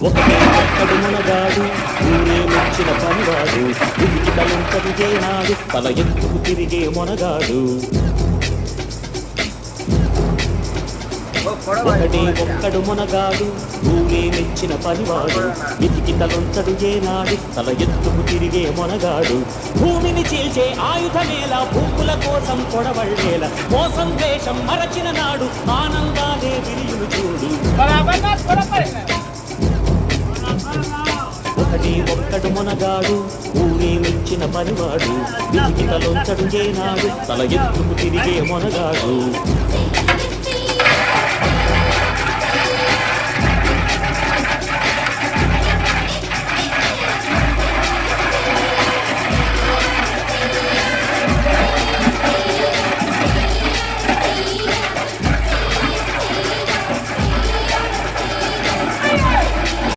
ఒకటే ఒక్కడు మునగాడు ఊరే మెచ్చిన పనివాడు ఉనికి తలంతటి జేనాడు తల ఎత్తుకు తిరిగే మొనగాడు ఒకటే ఒక్కడు మునగాడు ఊరే మెచ్చిన పనివాడు వితికి తలొంచడు జేనాడు తల ఎత్తుకు తిరిగే మొనగాడు భూమిని చీల్చే ఆయుధమేలా భూముల కోసం పొడవళ్ళేల మోసం వేషం మరచిన నాడు ఆనందాలే విరియులు చూడు ఒకటి ఒక్కడు మునగాడు ఊరే మెచ్చిన పనివాడు వితికి తలొంచడు జేనాడు తల ఎత్తుకు తిరిగే మొనగాడు